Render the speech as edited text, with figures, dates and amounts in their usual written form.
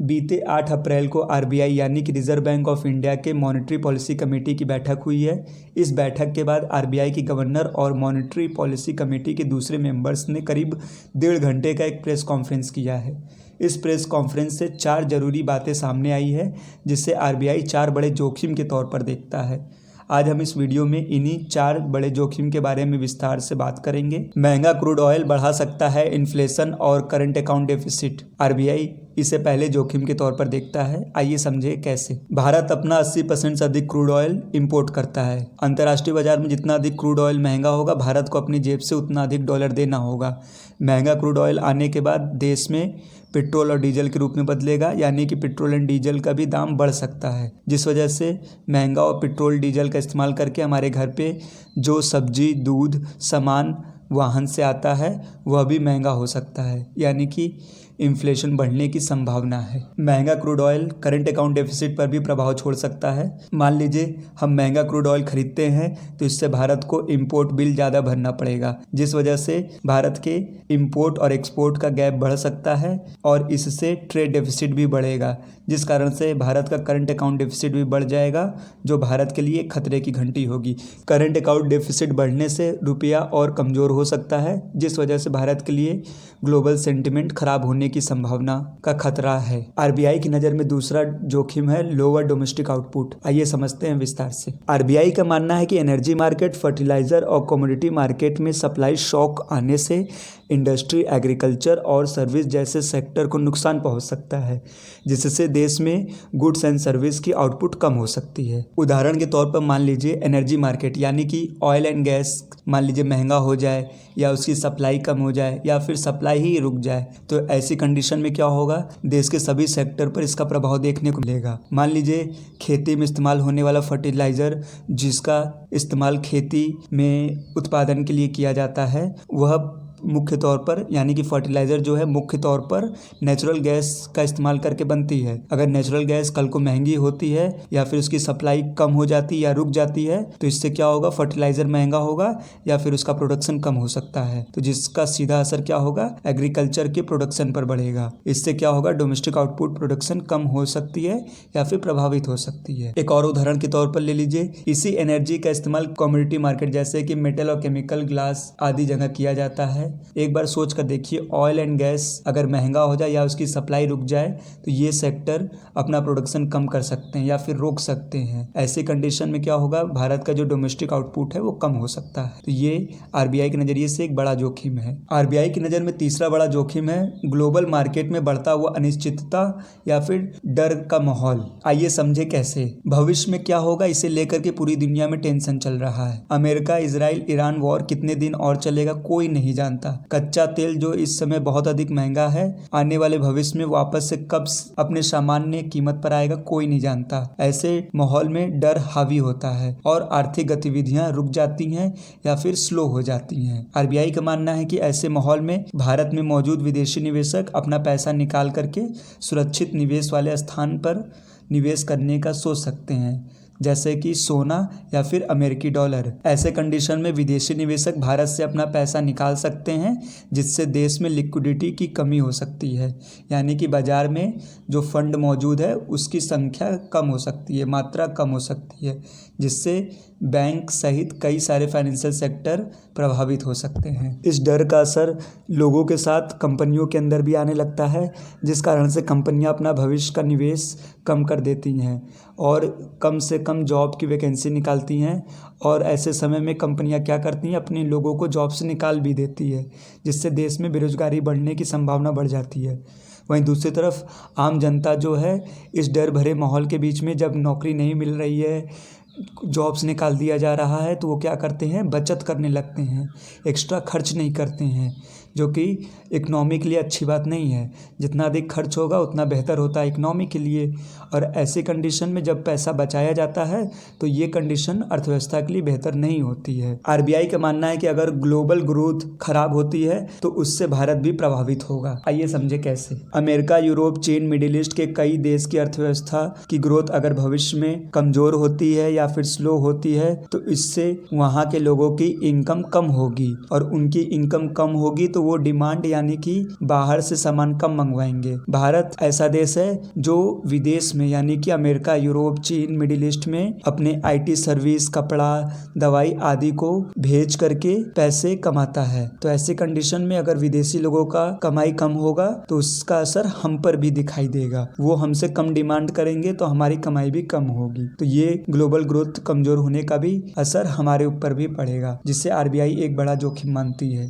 बीते 8 अप्रैल को आरबीआई यानी कि रिजर्व बैंक ऑफ इंडिया के मॉनेटरी पॉलिसी कमेटी की बैठक हुई है। इस बैठक के बाद आरबीआई की गवर्नर और मॉनेटरी पॉलिसी कमेटी के दूसरे मेंबर्स ने करीब 1.5 घंटे का एक प्रेस कॉन्फ्रेंस किया है। इस प्रेस कॉन्फ्रेंस से 4 जरूरी बातें सामने आई है, जिससे आरबीआई 4 बड़े जोखिम के तौर पर देखता है। आज हम इस वीडियो में इन्हीं 4 बड़े जोखिम के बारे में विस्तार से बात करेंगे। महंगा क्रूड ऑयल बढ़ा सकता है इन्फ्लेशन और करंट अकाउंट डेफिसिट। आरबीआई इसे पहले जोखिम के तौर पर देखता है। आइए समझे कैसे। भारत अपना 80% से अधिक क्रूड ऑयल इंपोर्ट करता है। अंतर्राष्ट्रीय बाजार में जितना अधिक क्रूड ऑयल महंगा होगा, भारत को अपनी जेब से उतना अधिक डॉलर देना होगा। महंगा क्रूड ऑयल आने के बाद देश में पेट्रोल और डीजल के रूप में बदलेगा, यानी कि पेट्रोल एंड डीजल का भी दाम बढ़ सकता है, जिस वजह से महंगा और पेट्रोल डीजल का इस्तेमाल करके हमारे घर पे जो सब्जी, दूध, सामान वाहन से आता है वह भी महंगा हो सकता है, यानी कि इन्फ्लेशन बढ़ने की संभावना है। महंगा crude oil current account deficit पर भी प्रभाव छोड़ सकता है। मान लीजिए हम महंगा क्रूड ऑयल खरीदते हैं तो इससे भारत को इंपोर्ट बिल ज़्यादा भरना पड़ेगा, जिस वजह से भारत के इंपोर्ट और एक्सपोर्ट का गैप बढ़ सकता है और इससे ट्रेड डेफिसिट भी बढ़ेगा, जिस कारण से भारत का करंट अकाउंट डेफिसिट भी बढ़ जाएगा, जो भारत के लिए खतरे की घंटी होगी। करंट अकाउंट डेफिसिट बढ़ने से रुपया और कमज़ोर हो सकता है, जिस वजह से भारत के लिए ग्लोबल सेंटिमेंट खराब होने की संभावना का खतरा है। आरबीआई की नज़र में दूसरा जोखिम है लोअर डोमेस्टिक आउटपुट। आइए समझते हैं विस्तार से। आरबीआई का मानना है कि एनर्जी मार्केट, फर्टिलाइजर और कमोडिटी मार्केट में सप्लाई शॉक आने से इंडस्ट्री, एग्रीकल्चर और सर्विस जैसे सेक्टर को नुकसान पहुंच सकता है, जिससे देश में गुड्स एंड सर्विस की आउटपुट कम हो सकती है। उदाहरण के तौर पर मान लीजिए एनर्जी मार्केट यानी कि ऑयल एंड गैस मान लीजिए महंगा हो जाए या उसकी सप्लाई कम हो जाए या फिर सप्लाई ही रुक जाए, तो ऐसी कंडीशन में क्या होगा, देश के सभी सेक्टर पर इसका प्रभाव देखने को मिलेगा। मान लीजिए खेती में इस्तेमाल होने वाला फर्टिलाइज़र, जिसका इस्तेमाल खेती में उत्पादन के लिए किया जाता है, वह मुख्य तौर पर यानी कि फर्टिलाइज़र जो है मुख्य तौर पर नेचुरल गैस का इस्तेमाल करके बनती है। अगर नेचुरल गैस कल को महंगी होती है या फिर उसकी सप्लाई कम हो जाती है या रुक जाती है, तो इससे क्या होगा, फर्टिलाइज़र महंगा होगा या फिर उसका प्रोडक्शन कम हो सकता है, तो जिसका सीधा असर क्या होगा, एग्रीकल्चर के प्रोडक्शन पर बढ़ेगा। इससे क्या होगा, डोमेस्टिक आउटपुट प्रोडक्शन कम हो सकती है या फिर प्रभावित हो सकती है। एक और उदाहरण के तौर पर ले लीजिए, इसी एनर्जी का इस्तेमाल कमोडिटी मार्केट जैसे कि मेटल और केमिकल, ग्लास आदि जगह किया जाता है। एक बार सोच कर देखिए, ऑयल एंड गैस अगर महंगा हो जाए या उसकी सप्लाई रुक जाए तो ये सेक्टर अपना प्रोडक्शन कम कर सकते हैं या फिर रोक सकते हैं। ऐसी कंडीशन में क्या होगा, भारत का जो डोमेस्टिक आउटपुट है वो कम हो सकता है। तो ये आरबीआई के नज़रिए से एक बड़ा जोखिम है। आरबीआई की नज़र में तीसरा बड़ा जोखिम है ग्लोबल मार्केट में बढ़ता हुआ अनिश्चितता या फिर डर का माहौल। आइए समझे कैसे। भविष्य में क्या होगा, इसे लेकर के पूरी दुनिया में टेंशन चल रहा है। अमेरिका, इजराइल, ईरान वॉर कितने दिन और चलेगा कोई नहीं जानता। कच्चा तेल जो इस समय बहुत अधिक महंगा है, आने वाले भविष्य में वापस से कब अपने सामान्य कीमत पर आएगा कोई नहीं जानता। ऐसे माहौल में डर हावी होता है और आर्थिक गतिविधियां रुक जाती हैं या फिर स्लो हो जाती हैं। आरबीआई का मानना है कि ऐसे माहौल में भारत में मौजूद विदेशी निवेशक अपना पैसा निकाल करके सुरक्षित निवेश वाले स्थान पर निवेश करने का सोच सकते हैं, जैसे कि सोना या फिर अमेरिकी डॉलर। ऐसे कंडीशन में विदेशी निवेशक भारत से अपना पैसा निकाल सकते हैं, जिससे देश में लिक्विडिटी की कमी हो सकती है, यानी कि बाजार में जो फंड मौजूद है उसकी संख्या कम हो सकती है, मात्रा कम हो सकती है, जिससे बैंक सहित कई सारे फाइनेंशियल सेक्टर प्रभावित हो सकते हैं। इस डर का असर लोगों के साथ कंपनियों के अंदर भी आने लगता है, जिस कारण से कंपनियां अपना भविष्य का निवेश कम कर देती हैं और कम से कम जॉब की वैकेंसी निकालती हैं। और ऐसे समय में कंपनियां क्या करती हैं, अपने लोगों को जॉब से निकाल भी देती है, जिससे देश में बेरोजगारी बढ़ने की संभावना बढ़ जाती है। वहीं दूसरी तरफ आम जनता जो है, इस डर भरे माहौल के बीच में जब नौकरी नहीं मिल रही है, जॉब्स निकाल दिया जा रहा है, तो वो क्या करते हैं, बचत करने लगते हैं, एक्स्ट्रा खर्च नहीं करते हैं, जो कि इकनॉमी के लिए अच्छी बात नहीं है। जितना अधिक खर्च होगा उतना बेहतर होता है इकनॉमी के लिए। और ऐसी कंडीशन में जब पैसा बचाया जाता है तो ये कंडीशन अर्थव्यवस्था के लिए बेहतर नहीं होती है। आरबीआई का मानना है कि अगर ग्लोबल ग्रोथ खराब होती है तो उससे भारत भी प्रभावित होगा। आइए समझे कैसे। अमेरिका, यूरोप, चीन, मिडिल ईस्ट के कई देश की अर्थव्यवस्था की ग्रोथ अगर भविष्य में कमजोर होती है या फिर स्लो होती है तो इससे वहाँ के लोगों की इनकम कम होगी, और उनकी इनकम कम होगी तो तो वो डिमांड यानी कि बाहर से सामान कम मंगवाएंगे। भारत ऐसा देश है जो विदेश में यानी कि अमेरिका, यूरोप, चीन, मिडिल ईस्ट में अपने IT सर्विस, कपड़ा, दवाई आदि को भेज करके पैसे कमाता है। तो ऐसे कंडीशन में अगर विदेशी लोगों का कमाई कम होगा तो उसका असर हम पर भी दिखाई देगा। वो हमसे कम डिमांड करेंगे तो हमारी कमाई भी कम होगी। तो ये ग्लोबल ग्रोथ कमजोर होने का भी असर हमारे ऊपर भी पड़ेगा, जिससे RBI एक बड़ा जोखिम मानती है।